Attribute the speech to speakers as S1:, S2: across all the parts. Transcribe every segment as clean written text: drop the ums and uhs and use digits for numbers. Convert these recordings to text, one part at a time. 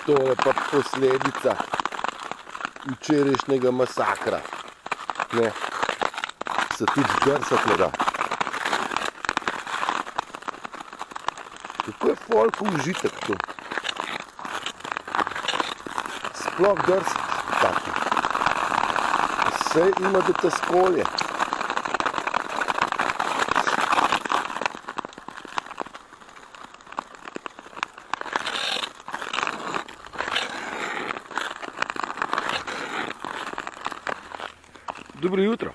S1: Tole pa posledica včerajšnjega masakra. Ne, se tudi drsati ne da. Kako je folk užitek to? Sploh drsati taki. Vse ima do te skolje. Dobro jutro.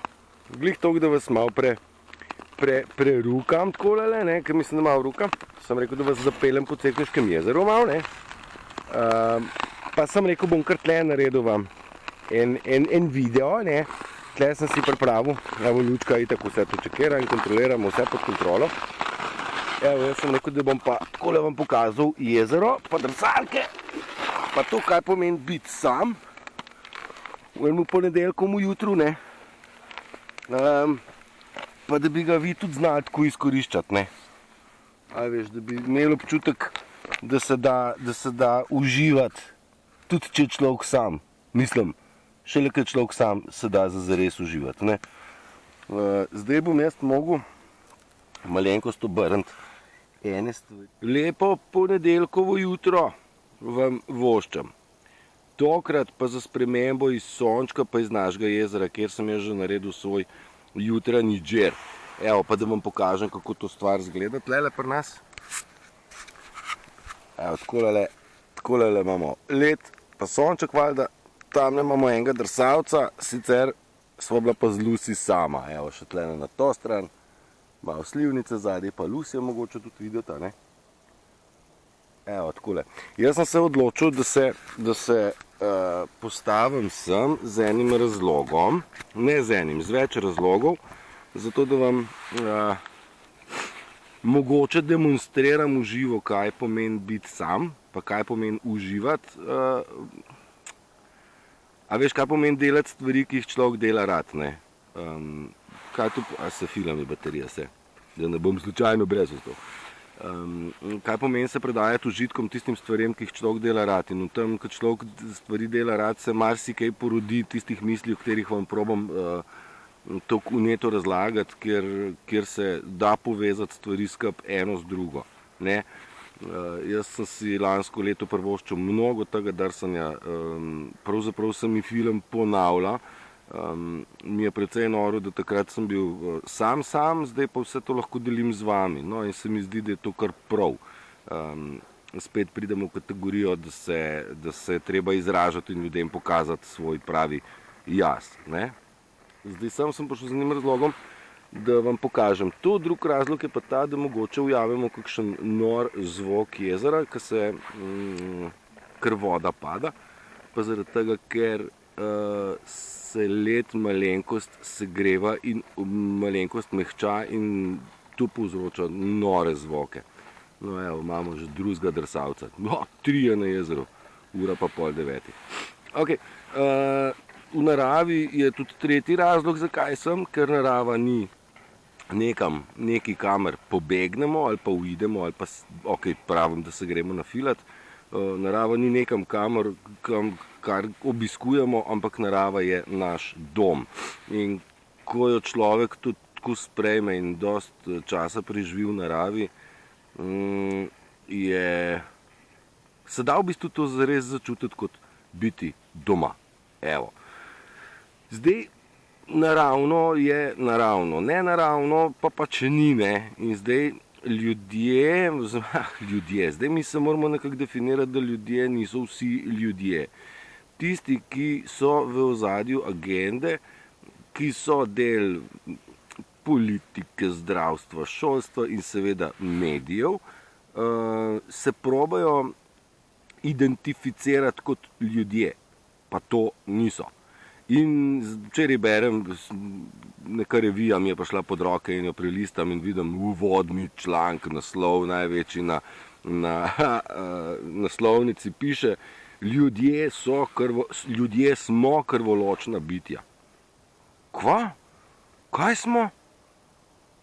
S1: Glih toliko, da vas malo prerukam takole, ne, ker mislim, da malo rukam. Sem rekel, da vas zapeljem po Cerkniškem jezeru malo, ne. Pa sem rekel, bom kar tle naredil vam en video, ne. Tle sem si pripravil, evo lučka itak vse to čekira in kontroliram vse pod kontrolo. Evo, jaz sem rekel, da bom pa takole vam pokazal jezero, pa drsalke, pa to, kaj pomeni biti sam v enem ponedeljkom jutru, ne. Pa da bi ga vi tudi znali tako izkoriščati, ne. A veš, da bi imeli občutek, da se da uživati, tudi če je človek sam. Mislim, šele kad človek sam se da zares uživati, ne. Zdaj bom jaz mogel malenkost obrniti ene stvari. Lepo ponedeljkovo jutro vam voščam. Tokrat pa za spremembo iz sončka pa iz našega jezera, kjer sem jaz že naredil svoj jutranji džer. Evo, pa da vam pokažem, kako to stvar zgleda tlele pri nas. Evo, takole imamo led, pa sonček valjda, tamle imamo enega drsalca, sicer sva bila pa z Lucy sama. Evo, še tlele na to stran, malo slivnice zadaj, pa Lucy je mogoče tudi videti, ne? Evo, takole. Jaz sem se odločil, da se postavim sem z enim razlogom, ne z enim, z več razlogov, zato da vam mogoče demonstriram v živo, kaj pomeni biti sam, pa kaj pomeni uživati. A veš, kaj pomeni delati stvari, ki jih človek dela rad, ne? Kaj to, a se fila mi baterija se, da ne bom slučajno brez ostal. Kaj pomeni se predajati užitkom tistim stvarem, ki jih človek dela rad. In v tem, ko človek stvari dela rad, se marsikaj porodi tistih misli, o katerih vam probam to vneto razlagati, kjer se da povezati stvari skupaj eno z drugo. Ne? Jaz sem si lansko leto privoščil mnogo tega drsanja, pravzaprav se mi film ponavlja. Mi je precej noro, da takrat sem bil sam, zdaj pa vse to lahko delim z vami. No, in se mi zdi, da je to kar prav. Spet pridemo v kategorijo, da se treba izražati in ljudem pokazati svoj pravi jaz. Ne? Zdaj sem prišel z enim razlogom, da vam pokažem. To drug razlog je pa ta, da mogoče ujamemo kakšen nor zvok jezera, ker voda pada, pa zaradi tega, ker se led malenkost segreva in malenkost mehča in to povzroča nore zvoke. No evo, imamo že drugega drsalca. No, 3 na jezeru, ura pa 8:30. Ok, v naravi je tudi tretji razlog, zakaj sem, ker narava ni nekaj, kamer pobegnemo ali pa uidemo, ali pa, ok, pravim, da se gremo nafilat. Narava ni nekam, kar obiskujemo, ampak narava je naš dom. In ko jo človek tudi tako sprejme in dost časa preživi v naravi, se da v bistvu to zares začutiti kot biti doma. Evo. Zdaj, naravno je naravno, nenaravno pa če ni, ne. In zdaj ljudje, zdaj mi se moramo nekako definirati, da ljudje niso vsi ljudje. Tisti, ki so v ozadju agende, ki so del politike, zdravstva, šolstva in seveda medijev, se probajo identificirati kot ljudje, pa to niso. In včeraj berem, neka revija mi je prišla pod roke in jo prelistam in vidim uvodni članek, naslov največji na naslovnici piše: ljudje smo krvoločna bitja. Kva? Kaj smo?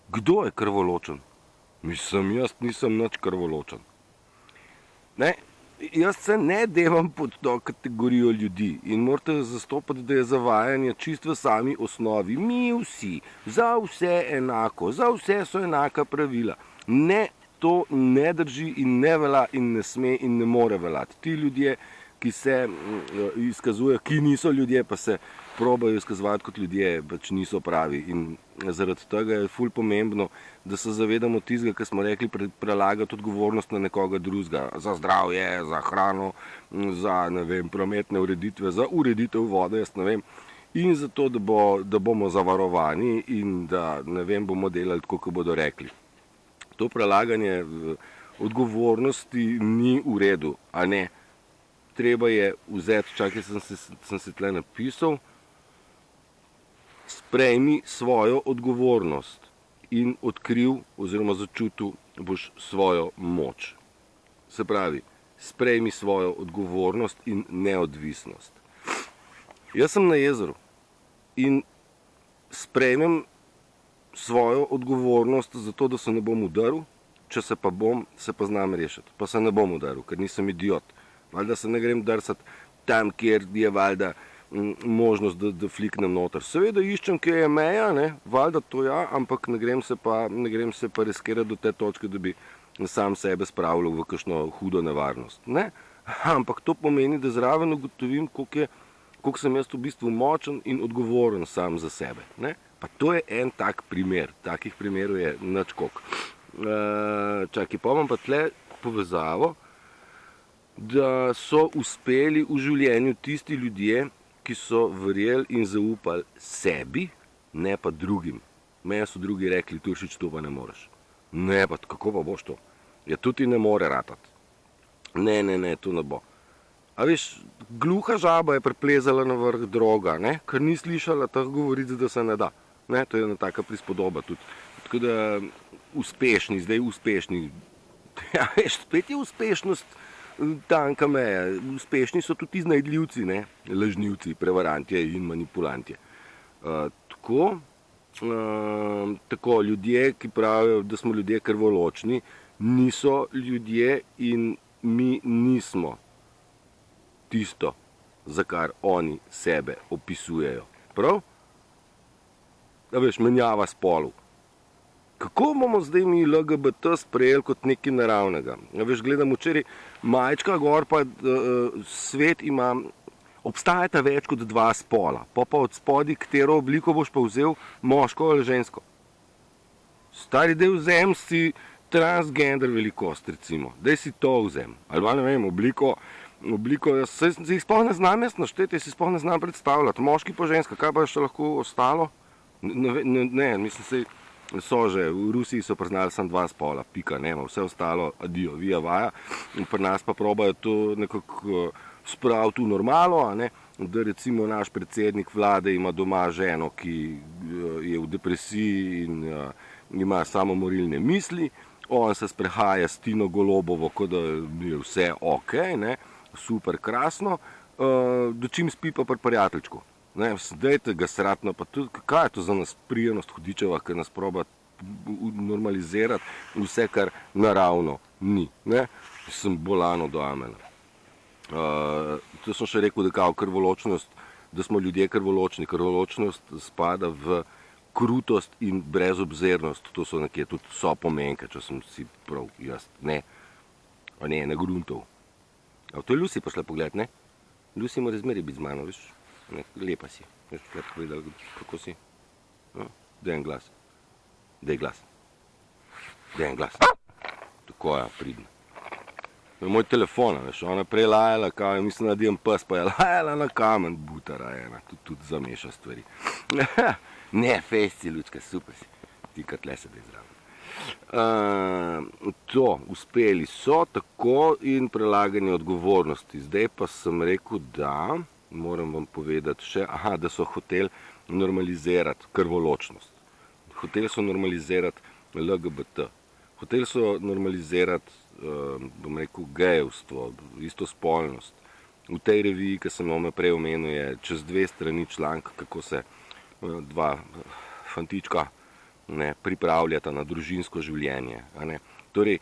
S1: Kdo je krvoločen? Mislim, jaz nisem nič krvoločen. Ne? jaz se ne devam pod to kategorijo ljudi in morate zastopati, da je zavajanje čist v sami osnovi. Mi vsi, za vse enako, za vse so enaka pravila. Ne, to ne drži in ne velja in ne sme in ne more veljati. Ti ljudje, ki se izkazujejo, ki niso ljudje, pa se probajo izkazovati kot ljudje, pač niso pravi. In zaradi tega je ful pomembno, da se zavedamo tistega, kar smo rekli, prelagati odgovornost na nekoga drugega. Za zdravje, za hrano, za, ne vem, prometne ureditve, za ureditev vode, jaz ne vem. In zato, da bomo zavarovani in da, ne vem, bomo delali tako, kot bodo rekli. To prelaganje odgovornosti ni v redu, a ne. Treba je vzeti, čakaj, sem se tle napisal, sprejmi svojo odgovornost in odkril oziroma začutil boš svojo moč. Se pravi, sprejmi svojo odgovornost in neodvisnost. Jaz sem na jezeru in sprejmem svojo odgovornost zato, da se ne bom udaril, če se pa bom, se pa znam rešiti. Pa se ne bom udaril, ker nisem idiot. Valjda se ne grem drsati tam, kjer je valjda možnost, da fliknem noter. Seveda iščem, kje je meja, ne, valjda to ja, ampak ne grem se pa riskirati do te točke, da bi sam sebe spravljal v kakšno hudo nevarnost. Ne? Ampak to pomeni, da zraven ugotovim, koliko sem jaz v bistvu močen in odgovoren sam za sebe. Ne? Pa to je en tak primer. Takih primerov je nič koliko. Čakaj, pa imam pa tle povezavo, da so uspeli v življenju tisti ljudje, ki so verjeli in zaupali sebi, ne pa drugim. Meni so drugi rekli, Turšič, to pa ne moreš. Ne, pa kako pa boš to? Ja, tudi ne more ratati. Ne, to ne bo. A veš, gluha žaba je priplezala na vrh droga, ne? Ker ni slišala tako govoriti, da se ne da. Ne? To je ena taka prispodoba tudi. Tako da zdaj uspešni. Ja, veš, spet je uspešnost tanka meja. Uspešni so tudi iznajdljivci, ne? Lažnivci, prevarantje in manipulantje. Tako, ljudje, ki pravijo, da smo ljudje krvoločni, niso ljudje in mi nismo tisto, za kar oni sebe opisujejo. Prav? Da veš, menjava spolov. Kako bomo zdaj mi LGBT sprejeli kot nekaj naravnega? Ja, veš, gledam včeraj majčka gor, pa svet ima, obstajata več kot dva spola. Pa od spodaj, katero obliko boš pa vzel, moško ali žensko. Stari del vzem si transgender velikost, recimo. Daj si to vzem. Ali pa ne vem, obliko, jaz jih sploh ne znam jaz našteti, jaz si sploh ne znam predstavljati. Moški pa ženska, kaj pa še lahko ostalo? Ne, mislim se, so že, v Rusiji so priznali samo dva spola, pika, nema, vse ostalo, adijo, vija vaja, in pri nas pa probajo to nekako spraviti v normalo, a ne, da recimo naš predsednik vlade ima doma ženo, ki je v depresiji in ima samomorilne misli, on se sprehaja s Tino Golobovo, kot da je vse ok, ne, super krasno, dočim spi pa pri prijateljčku. Ne, dajte ga sratno, pa tudi, kaj je to za nas prijenost hudičeva, ki nas proba normalizirati vse, kar naravno ni. Ne? Sem bolano do amena. To sem še rekel, da kao krvoločnost, da smo ljudje krvoločni. Krvoločnost spada v krutost in brezobzirnost. To so nekje tudi sopomenke, če sem si prav jaz. Ne, gruntov. To je Lucy pošla pogled, ne? Lucy mora zmeri biti z mano, veš? Lepa si. Veš, lepo povedala, kako si. Daj en glas. Daj en glas. Tako je, pridno. Moj telefon, veš, ona prej lajala, kao, mislim, da dijem pes, pa je lajala na kamen, butara ena, tudi zameša stvari. Ne, fejs si, Lučka, super si. Ti kad le se daj zraven. Uspeli so tako in prelaganje odgovornosti. Zdaj pa sem rekel, da moram vam povedati še, da so hoteli normalizirati krvoločnost. Hoteli so normalizirati LGBT. Hoteli so normalizirati, bom rekel, gejevstvo, istospolnost. V tej reviji, ki sem vam prej omenil, je čez 2 strani članka, kako se dva fantička pripravljata na družinsko življenje. Torej,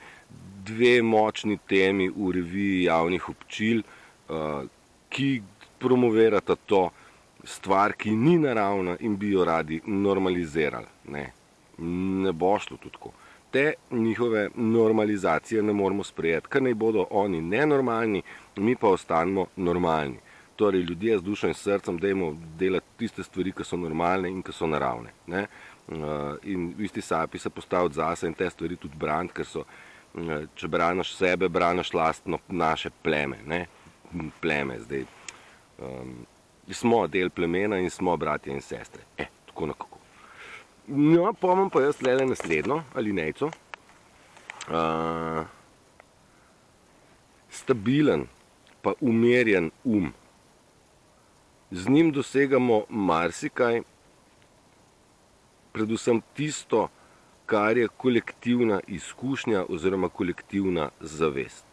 S1: dve močni temi v reviji javnih občil, ki promovirata to stvar, ki ni naravna in bi jo radi normalizirali. Ne bo šlo tudi tako. Te njihove normalizacije ne moramo sprejeti, ker naj bodo oni nenormalni, mi pa ostanemo normalni. Torej, ljudje z dušo in srcem dajmo delati tiste stvari, ki so normalne in ki so naravne. In v isti sapi se postaviti zase in te stvari tudi braniti, ker so, če braniš sebe, braniš lastno naše pleme. Pleme zdaj. Smo del plemena in smo bratje in sestre. Tako nekako. No, pomem pa jaz tlele naslednjo alinejco. Stabilen pa umerjen Z njim dosegamo marsikaj, predvsem tisto, kar je kolektivna izkušnja oziroma kolektivna zavest.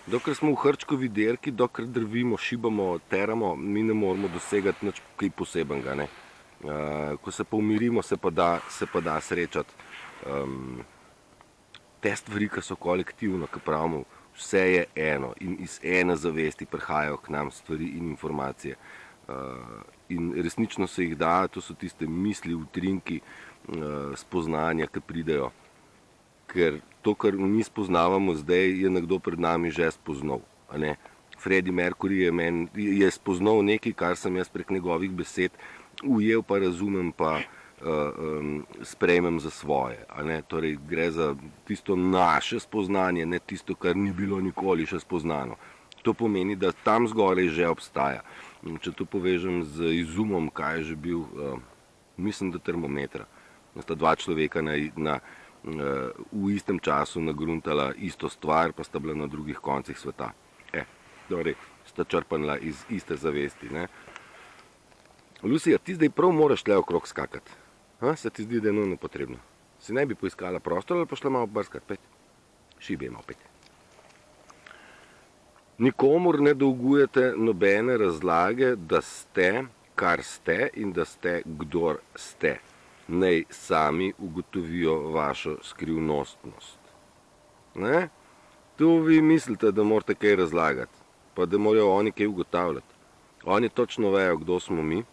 S1: Dokler smo v hrčkovi derki, dokler drvimo, šibamo, teramo, mi ne moramo dosegati nič kaj posebenega. Ko se pa umirimo, se pa da srečati te stvari, ki so kolektivno, ki pravimo, vse je eno in iz ene zavesti prihajajo k nam stvari in informacije. In resnično se jih da, to so tiste misli, utrinki, spoznanja, ki pridejo. Ker to, kar mi spoznavamo zdaj, je nekdo pred nami že spoznal. Freddie Mercury je spoznal nekaj, kar sem jaz prek njegovih besed ujel, pa razumem, pa sprejmem za svoje. Torej, gre za tisto naše spoznanje, ne tisto, kar ni bilo nikoli še spoznano. To pomeni, da tam zgoraj že obstaja. Če to povežem z izumom, kaj je že bil, mislim, da termometra. Sta dva človeka v istem času nagruntala isto stvar, pa sta bila na drugih koncih sveta. Torej, sta črpanila iz iste zavesti. Lucija, ti zdaj prav moraš tle okrog skakati. Se ti zdi, da je nujno potrebno? Si ne bi poiskala prostor ali pa šla malo brskati? Šibi je malo pet. Nikomur ne dolgujete nobene razlage, da ste, kar ste in da ste, kdor ste. Naj sami ugotovijo vašo skrivnostnost. Tu vi mislite, da morate kaj razlagati, pa da morajo oni kaj ugotavljati. Oni točno vejo, kdo smo mi.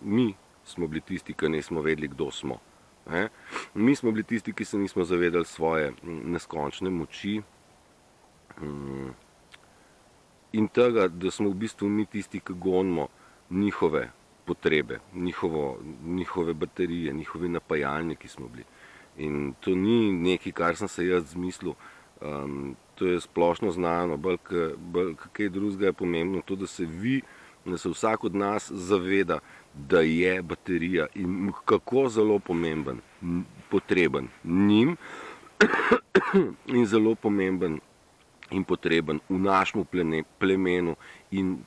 S1: Mi smo bili tisti, ki nismo vedeli, kdo smo. Mi smo bili tisti, ki se nismo zavedali svoje neskončne moči. In tega, da smo v bistvu mi tisti, ki gonimo njihove potrebe, njihove baterije, njihovi napajalniki smo bili. In to ni nekaj, kar sem se jaz zmislil, to je splošno znano, bolj kaj drugega je pomembno, to, da se vsak od nas zaveda, da je baterija in kako zelo pomemben, potreben njim in zelo pomemben in potreben v našem plemenu in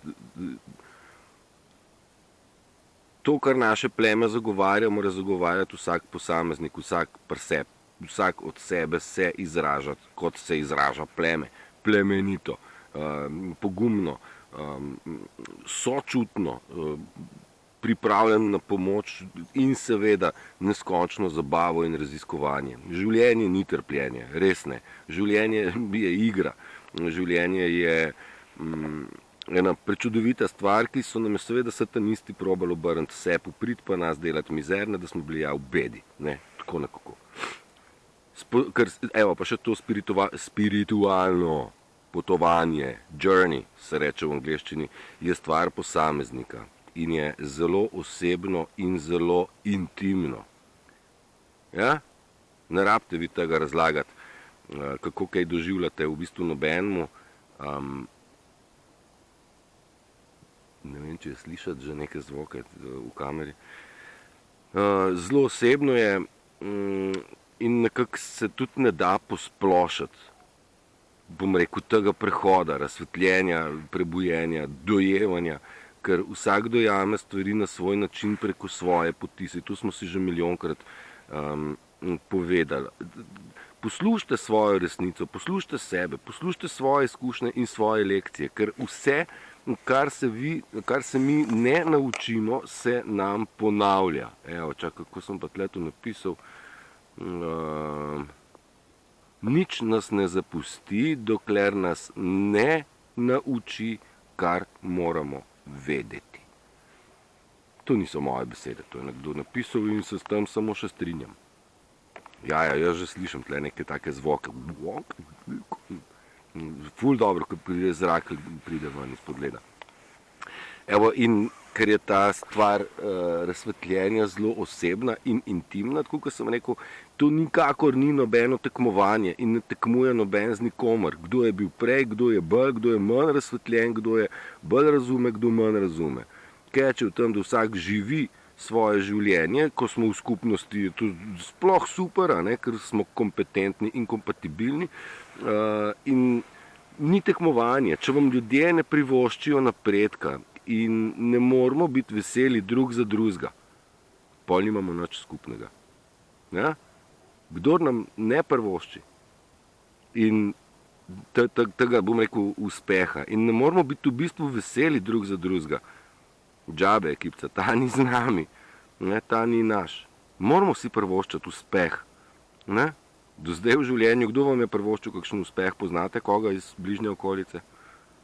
S1: to, kar naše pleme zagovarja, mora zagovarjati vsak posameznik, vsak od sebe se izražati, kot se izraža pleme, plemenito, pogumno, sočutno, pripravljen na pomoč in seveda neskončno zabavo in raziskovanje. Življenje ni trpljenje, res ne. Življenje je igra. Življenje je ena prečudovita stvar, ki so nam seveda satanisti probali obrniti vse, poprit pa nas delati mizerne, da smo bili v bedi. Tako nekako. Evo pa še to spiritualno potovanje, journey, se reče v angleščini, je stvar posameznika. In je zelo osebno in zelo intimno. Ne rabite vi tega razlagati, kako kaj doživljate v bistvu nobenemu. Ne vem, če je slišati že neke zvoke v kameri. Zelo osebno je in nekako se tudi ne da posplošiti, bom rekel, tega prehoda, razsvetljenja, prebujenja, dojevanja, ker vsak dojame stvari na svoj način preko svoje poti. Tu smo si že milijonkrat povedali. Poslušajte svojo resnico, poslušajte sebe, poslušajte svoje izkušnje in svoje lekcije, ker vse, kar se mi ne naučimo, se nam ponavlja. Čakaj, kako sem pa tle to napisal. Nič nas ne zapusti, dokler nas ne nauči, kar moramo vedeti. To niso moje besede, to je nekdo napisal in se s tem samo še strinjam. Ja, jaz že slišim tle neke take zvoke. Ful dobro, ko pride zrak, pride ven iz pogleda. Evo, in ker je ta stvar razsvetljenja zelo osebna in intimna, tako kot sem rekel, to nikakor ni nobeno tekmovanje in ne tekmuje noben z nikomer. Kdo je bil prej, kdo je bolj, kdo je manj razsvetljen, kdo je bolj razume, kdo manj razume. Keče v tem, da vsak živi svoje življenje, ko smo v skupnosti, je to sploh super, ker smo kompetentni in kompatibilni. In ni tekmovanje. Če vam ljudje ne privoščijo napredka in ne moramo biti veseli drug za drugega, pol nimamo nič skupnega. Ja? Kdor nam ne privošči in tega, bom rekel, uspeha in ne moramo biti v bistvu veseli drug za drugega, džabe ekipca, ta ni z nami, ne? Ta ni naš. Moramo si privoščiti uspeh. Ne? Do zdaj v življenju, kdo vam je privoščil kakšen uspeh, poznate koga iz bližnje okolice?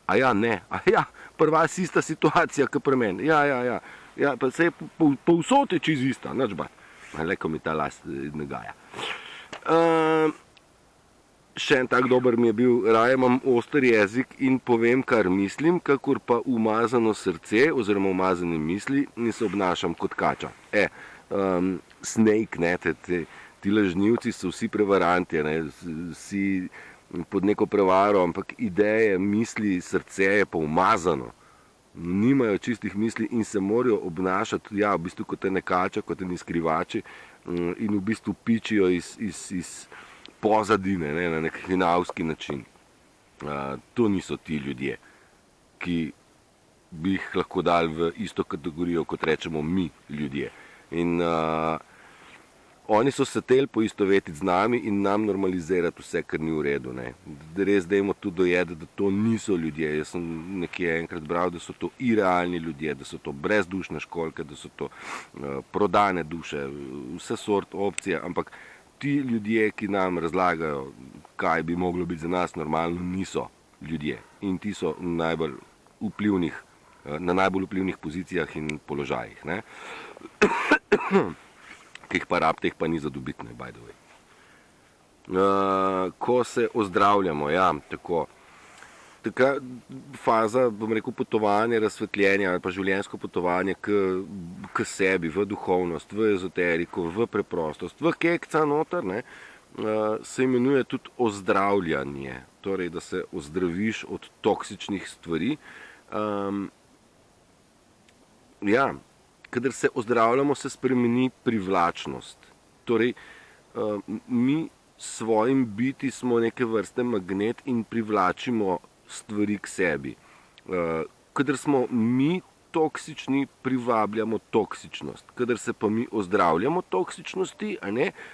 S1: A ja, ne. A ja, prva ista situacija, kot pri meni. Ja, pa se je povsod je čiz ista, nič bat. Leko mi ta las nagaja. Še en tak dober mi je bil, raje imam oster jezik in povem, kar mislim, kakor pa umazano srce, oziroma umazane misli, in se obnašam kot kača. Snake, ne, ti lažnivci so vsi prevaranti, ne, vsi pod neko prevaro, ampak ideje, misli, srce je pa umazano. Nimajo čistih misli in se morajo obnašati, ja, v bistvu kot ene kače, kot eni skrivači in v bistvu pičijo iz pozadine, ne, na nek hinavski način. To niso ti ljudje, ki bi jih lahko dali v isto kategorijo, kot rečemo mi ljudje. In oni so se tel poistovetiti z nami in nam normalizirati vse, kar ni v redu. Ne. Res dajmo tudi dojeti, da to niso ljudje. Jaz sem nekje enkrat bral, da so to irealni ljudje, da so to brezdušne školjke, da so to prodane duše, vse sort opcije, ampak ti ljudje, ki nam razlagajo, kaj bi moglo biti za nas normalno, niso ljudje. In ti so na najbolj vplivnih pozicijah in položajih. Ne. Ki jih pa rabite, jih pa ni za dobitne, by the way. Ko se ozdravljamo, ja, tako. Taka faza, bom rekel, potovanja, razsvetljenja ali pa življenjsko potovanje k sebi, v duhovnost, v ezoteriko, v preprostost, v kekca noter, ne, se imenuje tudi ozdravljanje. Torej, da se ozdraviš od toksičnih stvari. Ja, kadar se ozdravljamo, se spremeni privlačnost. Torej, mi svojim biti smo neke vrste magnet in privlačimo stvari k sebi. Kadar smo mi toksični, privabljamo toksičnost. Kadar se pa mi ozdravljamo toksičnosti,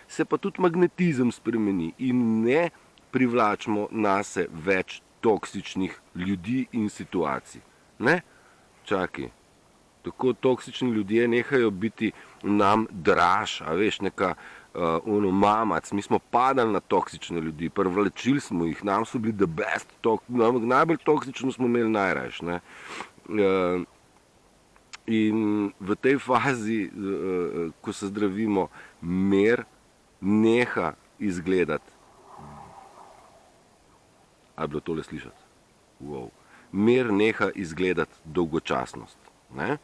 S1: se pa tudi magnetizem spremeni in ne privlačimo nase več toksičnih ljudi in situacij. Ne? Čakaj. Tako toksični ljudje nehajo biti nam draž, a veš, neka mamac. Mi smo padali na toksične ljudi, privlačili smo jih, nam so bili the best, najbolj toksično smo imeli najrajš. Ne? In v tej fazi, ko se zdravimo, mer neha izgledati. A je bilo tole slišati? Wow. Mer neha izgledati dolgočasnost. Ne?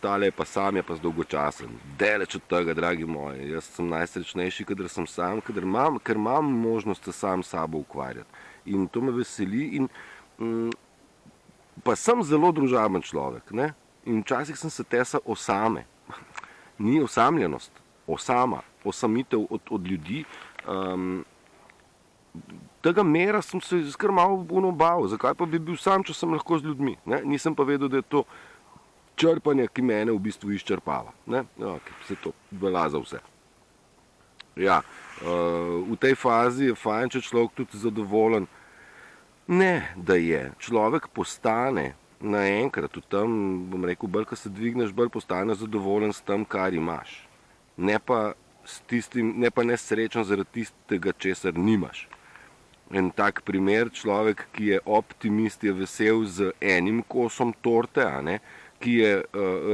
S1: Tale je pa sam, je pa dolgočasen. Daleč od tega, dragi moji. Jaz sem najsrečnejši, kadar sem sam, ker imam možnost se sam sabo ukvarjati. In to me veseli. In pa sem zelo družaben človek. Ne? In včasih sem se tesa osame. Ni osamljenost. Osama. Osamitev od ljudi. Tega mera sem se skar malo bal. Zakaj pa bi bil sam, če sem lahko z ljudmi? Ne? Nisem pa vedel, da je to črpanje, ki mene v bistvu izčrpava. Ne? Okay, se to velja za vse. Ja, v tej fazi je fajn, če človek tudi zadovoljen. Ne, da je. Človek postane naenkrat v tem, bom rekel, bolj, ko se dvigneš, bolj postane zadovoljen s tem, kar imaš. Ne pa s tistim, ne pa nesrečen zaradi tistega, česar nimaš. En tak primer, človek, ki je optimist, je vesel z enim kosom torte, ki je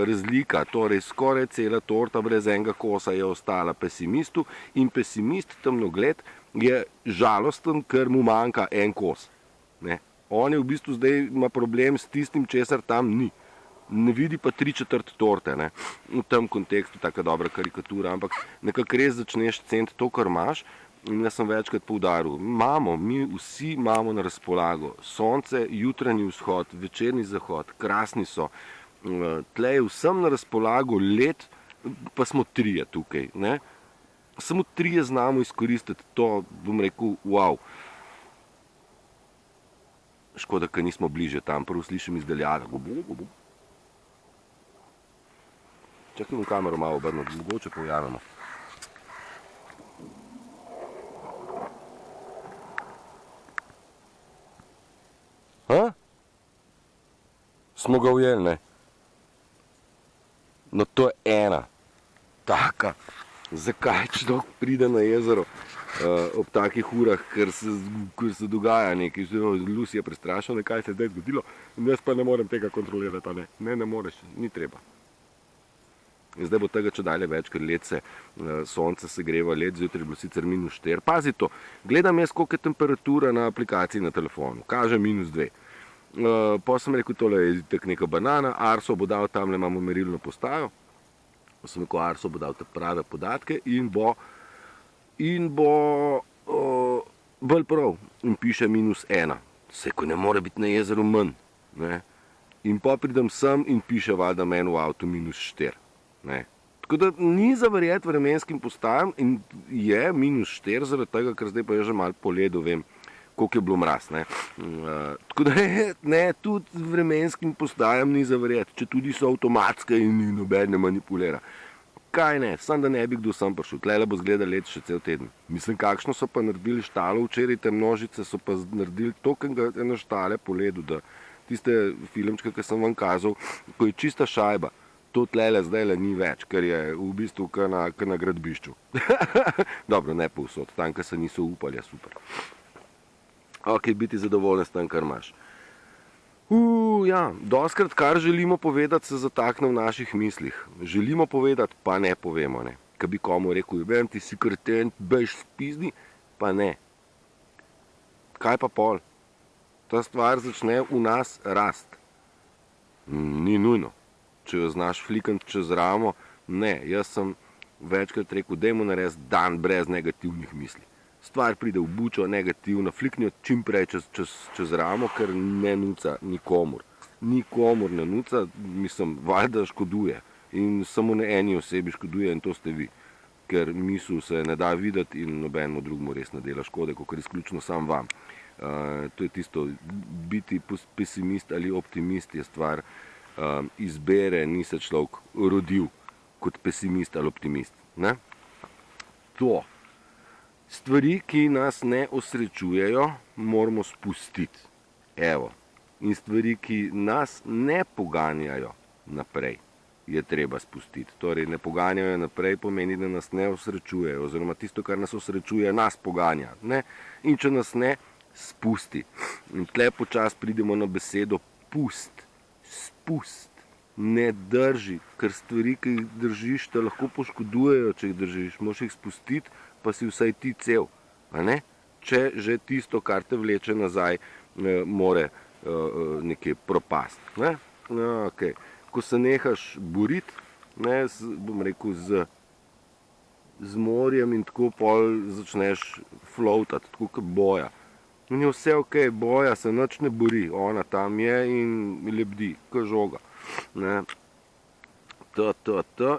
S1: razlika, torej skoraj cela torta brez enega kosa je ostala pesimistu in pesimist, temnogled, je žalosten, ker mu manjka en kos. Ne? On je v bistvu zdaj ima problem s tistim, česar tam ni. Ne vidi pa 3/4 torte, ne? V tem kontekstu taka dobra karikatura, ampak nekako res začneš ceniti to, kar imaš. In jaz sem večkrat poudaril, mi vsi imamo na razpolago sonce, jutranji vzhod, večerni zahod, krasni so, tle je vsem na razpolago let, pa smo trije tukaj, ne? Samo trije znamo izkoristiti to, bom rekel, wow. Škoda, ker nismo bliže tam, prvo slišim izdaljave. Čakaj, bom kamero malo obrnil, mogoče pojavimo. Smo ga ujeli, ne? No to je ena. Taka. Zakaj človek pride na jezero ob takih urah, ker se dogaja nekaj. Lucy je prestrašena, kaj se je zdaj zgodilo. In jaz pa ne morem tega kontrolirati, ne? Ne moreš, ni treba. In zdaj bo tega čedalje več, ker led se, sonce se greva, led zjutraj je bilo sicer -4. Pazi to, gledam jaz, koliko je temperatura na aplikaciji na telefonu. Kaže -2. Pa sem rekel, tole je tak neka banana, Arso bo dal, tamle imamo merilno postajo. Pa sem rekel, Arso bo dal te prave podatke in bo bolj prav. In piše -1. Seko ne more biti na jezeru manj. Ne? In pa pridem sem in piše valjda meni v avtu -4. Ne. Tako da ni za verjeti vremenskim postajam in je -4 zaradi tega, ker zdaj pa je že malo po ledu, vem, koliko je bilo mraz. Ne. Tako da ne, tudi vremenskim postajam ni za verjeti, če tudi so avtomatske in ni noben ne manipulira. Kaj ne, samo da ne bi kdo sem prišel, tlele bo zgledal let še cel teden. Mislim, kakšno so pa naredili štalo včeraj, te množice so pa naredili toliko ene štale po ledu, da tiste filmčke, ki sem vam kazal, ko je čista šajba, to tlele zdaj ni več, ker je v bistvu kar na gradbišču. Dobro, ne povsod, tam, kar se niso upali, je super. Ok, biti zadovoljen s tem, kar imaš. Ja, doskrat, kar želimo povedati, se zatakne v naših mislih. Želimo povedati, pa ne povemo, ne. Kaj bi komu rekel, vem, ti si kreten, bež spizdi, pa ne. Kaj pa pol? Ta stvar začne v nas rast. Ni nujno. Če jo znaš flikant čez ramo, ne. Jaz sem večkrat rekel, dajmo narediti dan brez negativnih misli. Stvar pride v bučo, negativno, fliknijo čim prej čez ramo, ker ne nuca nikomur. Nikomur ne nuca, mislim, valjda škoduje. In samo ne eni osebi škoduje in to ste vi. Ker misel se ne da videti in nobenemu drugemu res ne dela škode, kot izključno sam vam. To je tisto, biti pesimist ali optimist je stvar izbere, ni se človek rodil kot pesimist ali optimist. Ne? To. Stvari, ki nas ne osrečujejo, moramo spustiti. Evo. In stvari, ki nas ne poganjajo naprej, je treba spustiti. Torej, ne poganjajo naprej pomeni, da nas ne osrečujejo, oziroma tisto, kar nas osrečuje, nas poganja. Ne? In če nas ne, spusti. In tle počas pridemo na besedo pust. Spust. Ne drži, ker stvari, ki jih držiš, te lahko poškodujejo, če jih držiš. Moš jih spustiti, pa si vsaj ti cel. A ne? Če že tisto, kar te vleče nazaj, more nekaj propast. Ne? No, okay. Ko se nehaš boriti, ne, bom rekel, z morjem in tako pol začneš floatati, tako kot boja. In je vse ok, boja se nič ne bori, ona tam je in lebdi, kot žoga. Ne.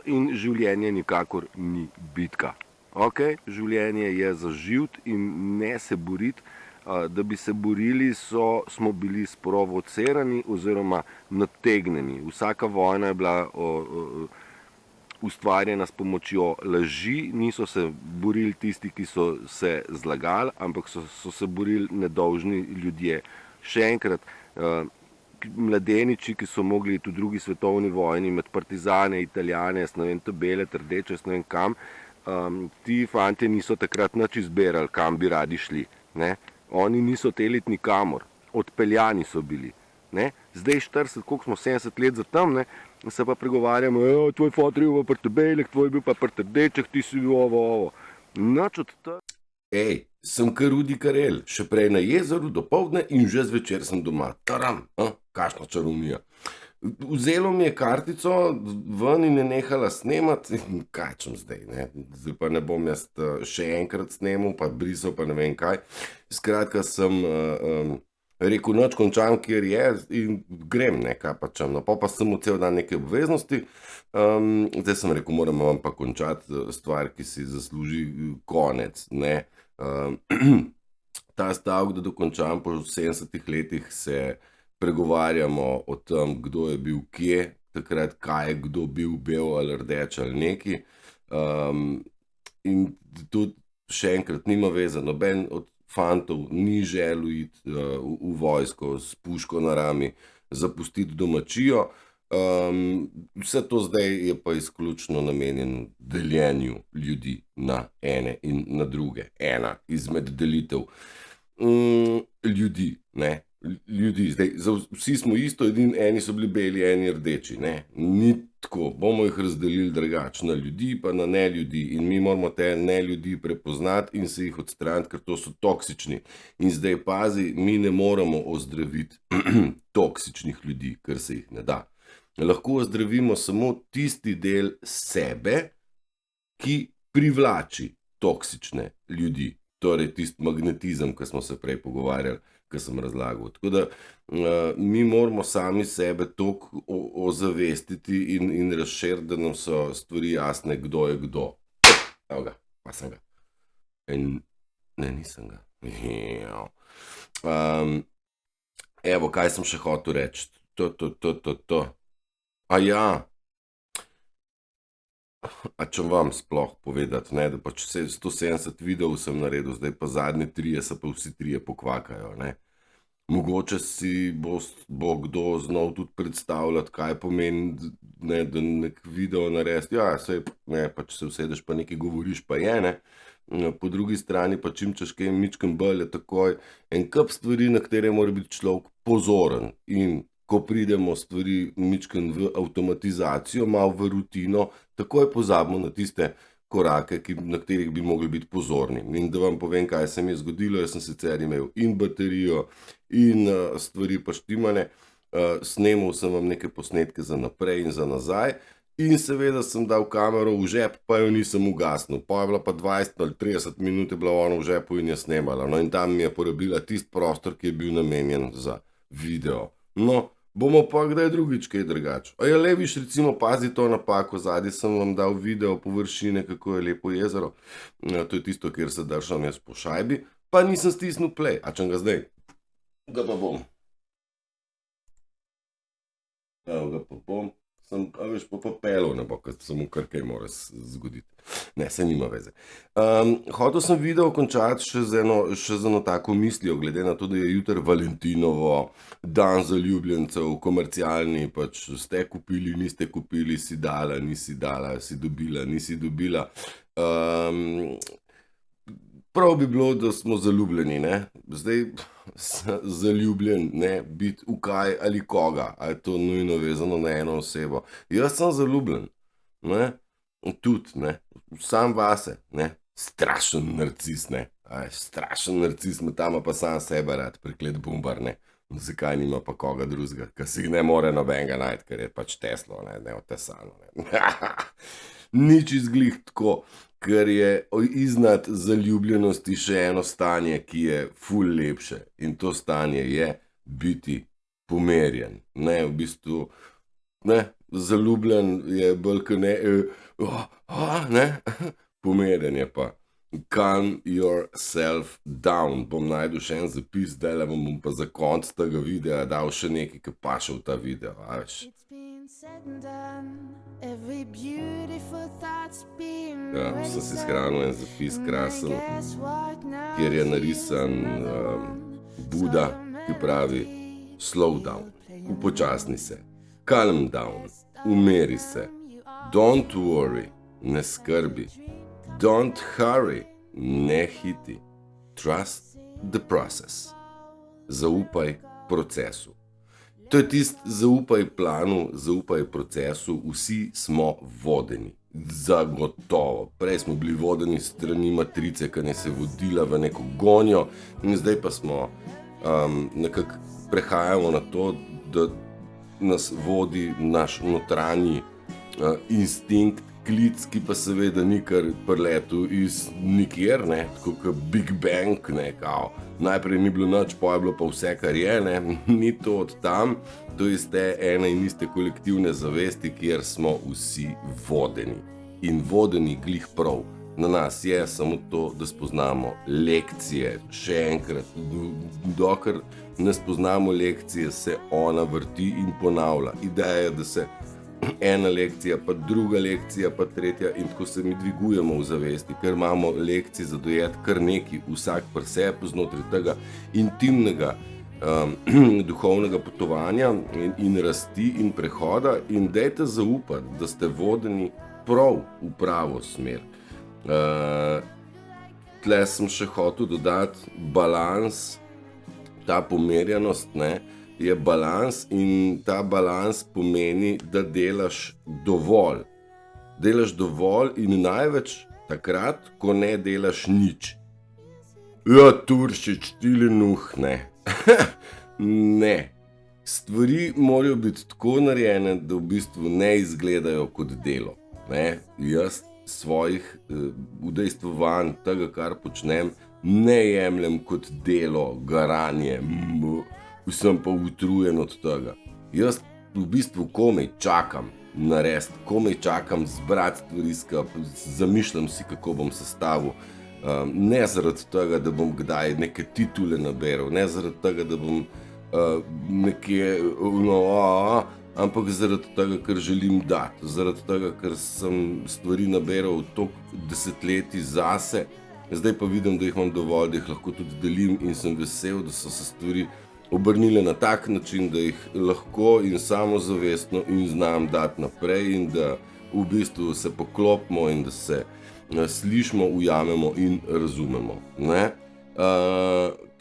S1: In življenje nikakor ni bitka. Ok, življenje je za živeti in ne se boriti. Da bi se borili, smo bili sprovocirani oziroma nategnjeni. Vsaka vojna je bila ustvarjena s pomočjo laži, niso se borili tisti, ki so se zlagali, ampak so se borili nedolžni ljudje. Še enkrat, mladeniči, ki so mogli v drugi svetovni vojni med partizane, Italijane, ne vem, tabele, trdeče, ne vem kam, ti fante niso takrat nič izberali, kam bi radi šli. Ne? Oni niso teliti nikamor, odpeljani so bili. Ne? Zdaj 40, koliko smo 70 let za tam, ne? Se pa pregovarjamo, tvoj fotor je bil pa Trbejlek, tvoj je bil pa Trdeček, ti si bil ovo. Nič od tega.
S2: Ej, sem kar Rudi Karel, še prej na jezeru dopoldne in že zvečer sem doma. Taram, kakšna čarovnija. Vzelo mi je kartico ven in je nehala snemati, kaj čem zdaj, ne? Zdaj pa ne bom jaz še enkrat snemal, pa brisal, pa ne vem kaj. Skratka sem rekel, noč končam, kjer je in grem, ne, kaj pa čem. No, pa sem v cel dan neke obveznosti, zdaj sem rekel, moram vam pa končati stvar, ki si zasluži konec, ne. Ta stavek, da dokončam po 70 letih, se pregovarjamo o tem, kdo je bil kje, takrat kaj je kdo bil, bel ali rdeč ali neki. In tudi še enkrat nima veze, noben od fantov ni želel iti v vojsko s puško na rami, zapustiti domačijo. Vse to zdaj je pa izključno namenjeno deljenju ljudi na ene in na druge. Ena izmed delitev ljudi, ne. Ljudi, zdaj, vsi smo isto, eni so bili beli, eni rdeči, ne. Ni tako, bomo jih razdelili drugače, na ljudi pa na ne ljudi in mi moramo te ne ljudi prepoznati in se jih odstraniti, ker to so toksični. In zdaj pazi, mi ne moramo ozdraviti toksičnih ljudi, ker se jih ne da. Lahko ozdravimo samo tisti del sebe, ki privlači toksične ljudi. Torej tisti magnetizem, ki smo se prej pogovarjali, ki sem razlagal. Tako da mi moramo sami sebe toliko ozavestiti in razširiti, da nam so stvari jasne, kdo je kdo. Evo ga, pa sem ga. Ne, nisem ga. Evo, kaj sem še hotel reči. To. A ja. A če vam sploh povedati, ne, da pač 170 videov sem naredil, zdaj pa zadnji 3 se pa vsi 3 pokvakajo, ne. Mogoče si bo kdo znal tudi predstavljati, kaj pomeni, ne, da nek video narediti. Ja, sej, ne, pač se usedeš pa nekaj govoriš, pa je, ne. Po drugi strani pa čim češ kaj mičkem bolj je takoj en kup stvari, na katere mora biti človek pozoren. In ko pridemo stvari mičken v avtomatizacijo, malo v rutino, takoj pozabimo na tiste korake, na katerih bi mogli biti pozorni. In da vam povem, kaj se mi je zgodilo, jaz sem sicer imel in baterijo in stvari pa štimane, snemal sem vam neke posnetke za naprej in za nazaj in seveda sem dal kamero v žep, pa jo nisem ugasnil. Pa je bila pa 20 ali 30 minut je bila ona v žepu in je snemala. No in tam mi je porabila tisti prostor, ki je bil namenjen za video. No, bomo pa kdaj drugič kaj drugače. A je leviš, recimo, pazi to napako, zadnji sem vam dal video površine, kako je lepo jezero. To je tisto, kjer se držam jaz po šajbi, pa nisem stisnil play. A čem ga zdaj? Ga pa bom. Evo ga pa bom. A veš, pa pelov ne bo, ker samo kar kaj mora zgoditi. Ne, se nima veze. Hotel sem video končati še z eno tako mislijo, glede na to, da je jutri Valentinovo, dan zaljubljencev, komercialni, pač ste kupili, niste kupili, si dala, nisi dala, si dobila, nisi dobila. Prav bi bilo, da smo zaljubljeni, ne? Zdaj, zaljubljen, ne, biti v kaj ali koga, a je to nujno vezano na eno osebo. Jaz sem zaljubljen, ne, tudi, ne, sam vase, ne, strašen narcis, ne, strašen narcis, me tam pa sam sebe rad, preklet bumbar, ne, zakaj nima pa koga drugega, ker si ne more nobenega najti, ker je pač Teslo, ne, otesano, ne. Nič izglih tako, ker je iznad zaljubljenosti še eno stanje, ki je ful lepše. In to stanje je biti pomerjen. Ne, v bistvu, ne, zaljubljen je bolj, kot ne, ne, pomerjen je pa. Calm yourself down. Bom najdel še en zapis, zdajle vam bom pa za konc tega videa dal še nekaj, ki paše v ta video, a veš. Ja, sem si shranil en zapis krasen, kjer je narisan Buda, ki pravi slow down, upočasni se, calm down, umiri se, don't worry, ne skrbi, Don't hurry, ne hiti. Trust the process. Zaupaj procesu. To je tisti, zaupaj planu, zaupaj procesu, vsi smo vodeni. Zagotovo. Prej smo bili vodeni strani matrice, ki nas je vodila v neko gonjo, in zdaj pa smo nekako prehajamo na to, da nas vodi naš notranji instinkt, klic, ki pa seveda ni kar preletel iz nikjer, ne, tako kot Big Bang, ne, kao. Najprej ni bilo nič, pa je bilo pa vse, kar je, ne, ni to od tam, to je iz te ene in iste kolektivne zavesti, kjer smo vsi vodeni. In vodeni glih prav. Na nas je samo to, da spoznamo lekcije. Še enkrat, dokler ne spoznamo lekcije, se ona vrti in ponavlja. Ideja je, da se ena lekcija, pa druga lekcija, pa tretja, in tako se mi dvigujemo v zavesti, ker imamo lekcij za dojeti kar neki, vsak pri sebi znotraj tega intimnega duhovnega potovanja in rasti in prehoda, in dajte zaupati, da ste vodeni prav v pravo smer. Tle sem še hotel dodati balans, ta pomerjanost, ne, je balans, in ta balans pomeni, da delaš dovolj. Delaš dovolj in največ takrat, ko ne delaš nič. Ja, Turšič, ti lenuh, ne. Ne. Stvari morajo biti tako narejene, da v bistvu ne izgledajo kot delo. Ne. Jaz svojih udejstvovanj, tega, kar počnem, ne jemljem kot delo, garanje, sem pa utrujen od tega. Jaz v bistvu komaj čakam narediti, komaj čakam zbrati stvari skupaj, zamišljam si, kako bom sestavil. Ne zaradi tega, da bom kdaj neke titule naberal, ne zaradi tega, da bom nekje, ampak zaradi tega, ker želim dati, zaradi tega, ker sem stvari naberal toliko desetletij zase, zdaj pa vidim, da jih imam dovolj, da jih lahko tudi delim, in sem vesel, da so se stvari obrnile na tak način, da jih lahko in samozavestno in znam dati naprej, in da v bistvu se poklopimo in da se slišimo, ujamemo in razumemo. Ne?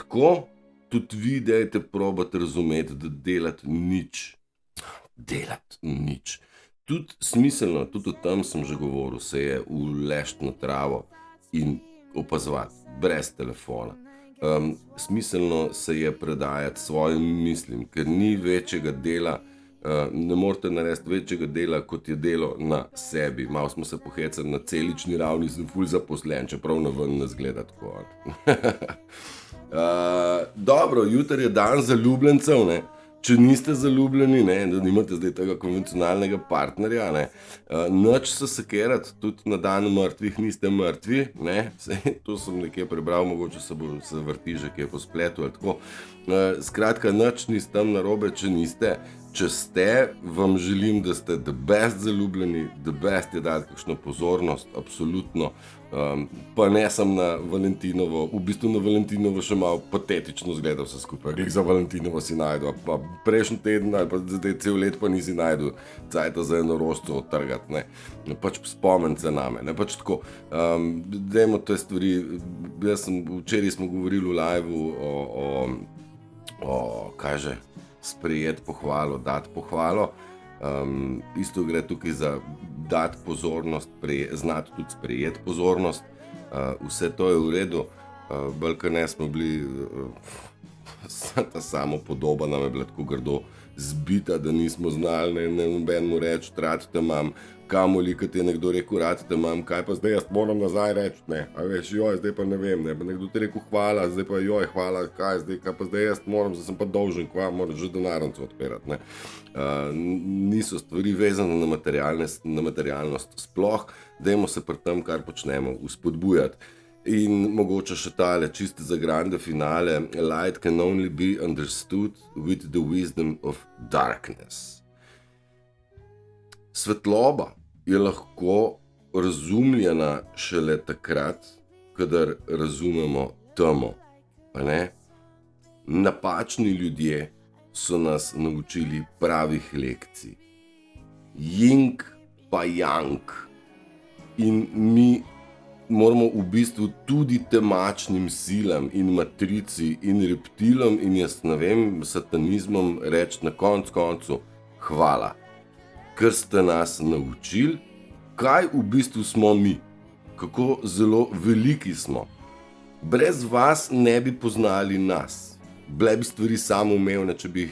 S2: Tako tudi vi dajte probati razumeti, da delati nič. Tudi smiselno, tudi o tem sem že govoril, se je uležt na travo in opazovati, brez telefona. Smiselno se je predajati svojim mislim, ker ni večjega dela, ne morete narediti večjega dela, kot je delo na sebi. Malo smo se pohecali na celični ravni, sem ful zaposlen, čeprav na ven ne zgleda tako. Dobro, jutri je dan zaljubljencev, ne. Če niste zaljubljeni, ne, da nimate zdaj tega konvencionalnega partnerja, ne, nič se sekerati, tudi na dan mrtvih niste mrtvi, ne, to sem nekje prebral, mogoče se vrti že kje po spletu ali tako. Skratka, nič ni s tem narobe, če niste. Če ste, vam želim, da ste the best zaljubljeni, the best je dati kakšno pozornost, absolutno. Pa ne sem na Valentinovo, v bistvu na Valentinovo še malo patetično zgleda vse skupaj. Glih za Valentinovo si najdu, pa prejšnji teden ali pa zdaj cel let pa nisi najdu cajta za eno rožco odtrgati, ne. Pač spomen se name, ne, pač tako. Dajmo te stvari, včeraj smo govorili v liveu o kaj že, sprejeti pohvalo, dati pohvalo. Isto gre tukaj za dati pozornost, znati tudi sprejeti pozornost. Vse to je v redu, bolj kot ne smo bili, ta samopodoba nam je bila tako grdo zbita, da nismo znali nobenemu reči, rad te imam, kamoli, kad je nekdo rekel, rad te imam, kaj pa zdaj jaz moram nazaj reči, ne, a veš, joj, zdaj pa ne vem, ne, pa nekdo ti rekel hvala, zdaj pa joj, hvala, kaj pa zdaj jaz moram, zdaj sem pa dolžen, kva, moraš že denarnico odpirati, ne. Niso stvari vezane na materialnost sploh, dajmo se pri tem, kar počnemo, vzpodbujati. In mogoče še tale, čisto za grande finale, light can only be understood with the wisdom of darkness. Svetloba je lahko razumljena šele takrat, kadar razumemo temo, pa ne? Napačni ljudje so nas naučili pravih lekcij. Jing pa yang. In mi moramo v bistvu tudi temačnim silam in matrici in reptilom in jaz ne vem, satanizmom reči na koncu hvala, ker ste nas naučili, kaj v bistvu smo mi, kako zelo veliki smo. Brez vas ne bi poznali nas. Bile bi stvari samoumevne, če bi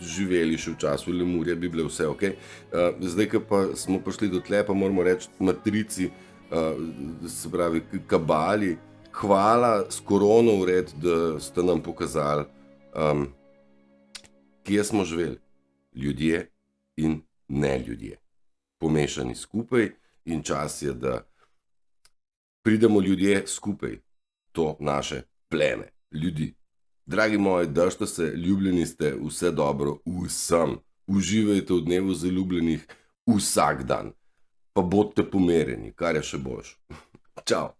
S2: živeli še v času Lemurja, bi bile vse ok. Zdaj, ko pa smo prišli do tle, pa moramo reči matrici, se pravi kabali, hvala s korono vred, da ste nam pokazali, kje smo živeli. Ljudje in ne ljudje. Pomešani skupaj in čas je, da pridemo ljudje skupaj, to naše pleme, ljudi. Dragi moji, držite se, ljubljeni ste, vse dobro vsem. Uživajte v dnevu zaljubljenih vsak dan. Pa bodite pomerjeni, kar je še boljše. Čau!